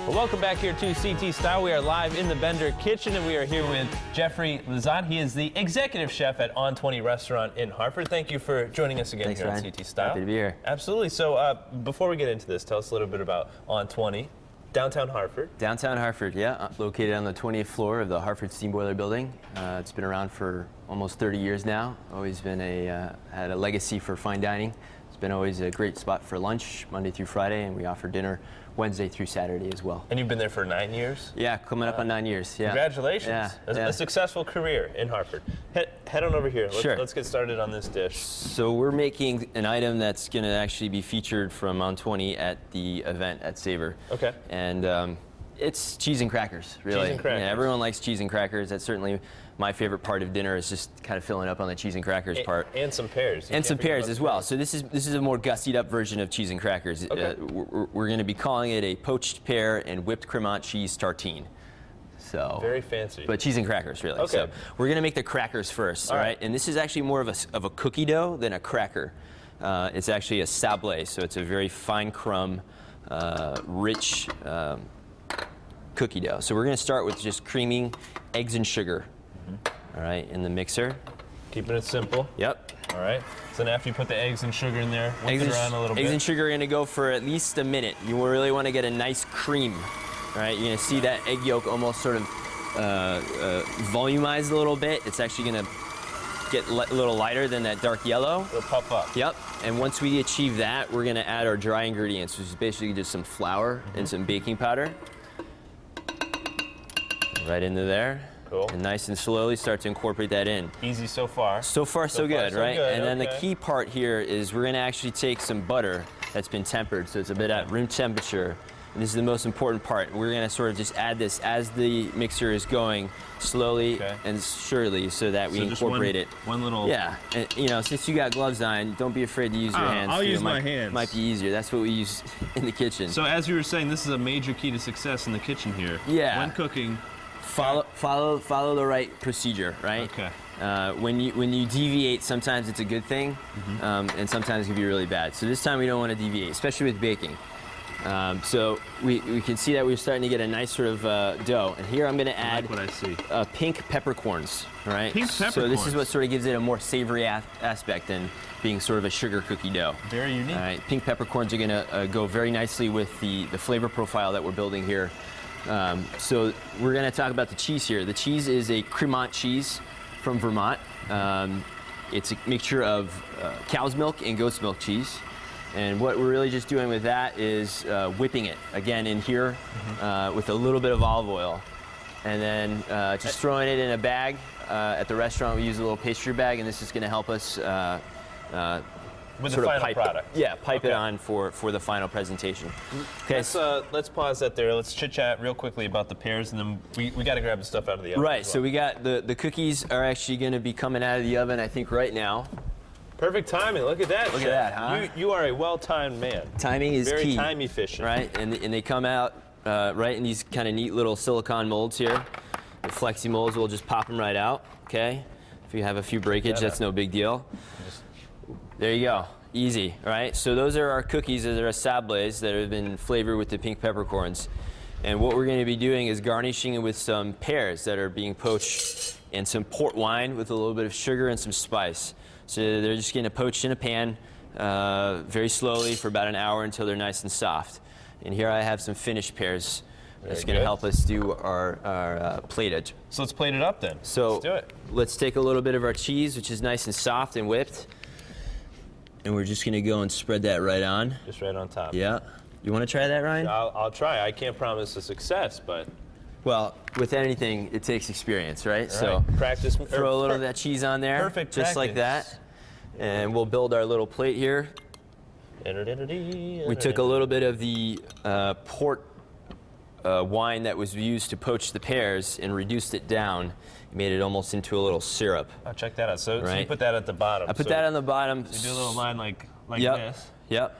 Well, welcome back here to CT Style. We are live in the Bender Kitchen, and we are here with Jeffrey Lizotte. He is the executive chef at On 20 Restaurant in Hartford. Thank you for joining us again. Thanks, here Ryan. on CT Style. Happy to be here. Absolutely. So before we get into this, tell us a little bit about On 20, downtown Hartford. Downtown Hartford, yeah. Located on the 20th floor of the Hartford Steam Boiler Building. It's been around for almost 30 years now. Always been had a legacy for fine dining. It's been always a great spot for lunch, Monday through Friday, and we offer dinner Wednesday through Saturday as well. And you've been there for 9 years? Yeah, coming up on 9 years. Yeah. Congratulations. Yeah, A successful career in Hartford. Head on over here. Sure. Let's get started on this dish. So we're making an item that's going to actually be featured from On 20 at the event at Savor. Okay. And it's cheese and crackers, really. Cheese and crackers. Yeah, everyone likes cheese and crackers. That's certainly my favorite part of dinner, is just kind of filling up on the cheese and crackers part. And some pears. And some pears as well. So this is a more gussied up version of cheese and crackers. Okay. We're going to be calling it a poached pear and whipped Cremant cheese tartine. So very fancy. But cheese and crackers, really. Okay. So we're going to make the crackers first, all right? And this is actually more of a cookie dough than a cracker. It's actually a sablé, so it's a very fine crumb, rich cookie dough. So we're going to start with just creaming eggs and sugar. All right, in the mixer. Keeping it simple. Yep. All right. So then after you put the eggs and sugar in there, whip it around a little bit. Eggs and sugar are going to go for at least a minute. You really want to get a nice cream. All right, you're going to see that egg yolk almost sort of volumized a little bit. It's actually going to get a little lighter than that dark yellow. It'll puff up. Yep. And once we achieve that, we're going to add our dry ingredients, which is basically just some flour and some baking powder. Right into there. Cool. And nice and slowly start to incorporate that in. Easy so far. So far, so good, right? Good. And then the key part here is we're going to actually take some butter that's been tempered, so it's a bit at room temperature. And this is the most important part. We're going to sort of just add this as the mixer is going slowly and surely, so that we incorporate it. One little. Yeah, and you know, since you got gloves on, don't be afraid to use your hands. I'll use my hands. Might be easier. That's what we use in the kitchen. So as you were saying, this is a major key to success in the kitchen here. Yeah. When cooking. Follow the right procedure, right? Okay. When you deviate, sometimes it's a good thing, and sometimes it can be really bad. So this time we don't want to deviate, especially with baking. So we can see that we're starting to get a nice sort of dough. And here I'm going to add what I see. Pink peppercorns, right? Pink peppercorns. So this is what sort of gives it a more savory aspect than being sort of a sugar cookie dough. Very unique. All right, pink peppercorns are going to go very nicely with the flavor profile that we're building here. So we're going to talk about the cheese here. The cheese is a Cremant cheese from Vermont. It's a mixture of cow's milk and goat's milk cheese. And what we're really just doing with that is whipping it, again, in here with a little bit of olive oil. And then just throwing it in a bag. At the restaurant, we use a little pastry bag, and this is going to help us with the final product. Yeah, pipe it on for the final presentation. Okay. Let's pause that there. Let's chit chat real quickly about the pears, and then we got to grab the stuff out of the oven. Right. So we got the cookies are actually going to be coming out of the oven, I think, right now. Perfect timing. Look at that. Look at that, huh? You are a well-timed man. Timing is very key. Very time efficient. Right, and they come out right in these kind of neat little silicone molds here. The flexi molds, we'll just pop them right out. Okay. If you have a few breakage, that's no big deal. There you go. Easy, right? So those are our cookies. Those are our sablés that have been flavored with the pink peppercorns. And what we're going to be doing is garnishing it with some pears that are being poached and some port wine with a little bit of sugar and some spice. So they're just getting poached in a pan very slowly for about an hour until they're nice and soft. And here I have some finished pears. That's going to help us do our plated. So let's plate it up then. So let's do it. Let's take a little bit of our cheese, which is nice and soft and whipped. And we're just going to go and spread that right on. Just right on top. Yeah. You want to try that, Ryan? I'll try. I can't promise a success, but... Well, with anything, it takes experience, right? Right. So practice. Throw a little of that cheese on there. Perfect just like that. And we'll build our little plate here. We took a little bit of the port wine that was used to poach the pears and reduced it down. Made it almost into a little syrup. Oh, check that out. So you put that at the bottom. I put that on the bottom. So you do a little line like this. Yep.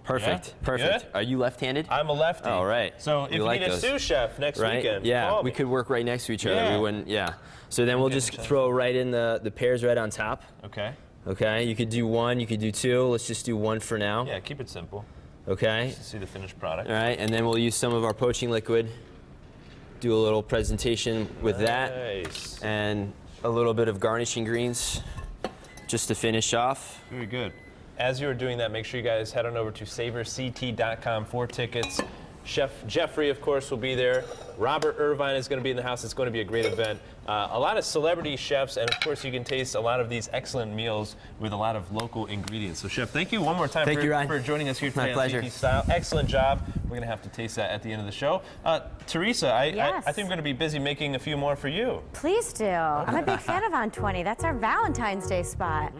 Perfect. Yeah? Perfect. Good? Are you left-handed? I'm a lefty. All right. So if you need a sous chef next weekend, yeah, we could work right next to each other. Yeah. We wouldn't. Yeah. So then we'll just throw right in the pears right on top. Okay. Okay. You could do one. You could do two. Let's just do one for now. Yeah. Keep it simple. Okay. Just to see the finished product. All right, and then we'll use some of our poaching liquid. Do a little presentation with that. Nice. And a little bit of garnishing greens just to finish off. Very good. As you are doing that, make sure you guys head on over to savorct.com for tickets. Chef Jeffrey, of course, will be there. Robert Irvine is going to be in the house. It's going to be a great event. A lot of celebrity chefs, and of course, you can taste a lot of these excellent meals with a lot of local ingredients. So, Chef, thank you one more time for joining us here today on CT Style. Excellent job. We're going to have to taste that at the end of the show. Teresa, I think we're going to be busy making a few more for you. Please do. I'm a big fan of On 20. That's our Valentine's Day spot.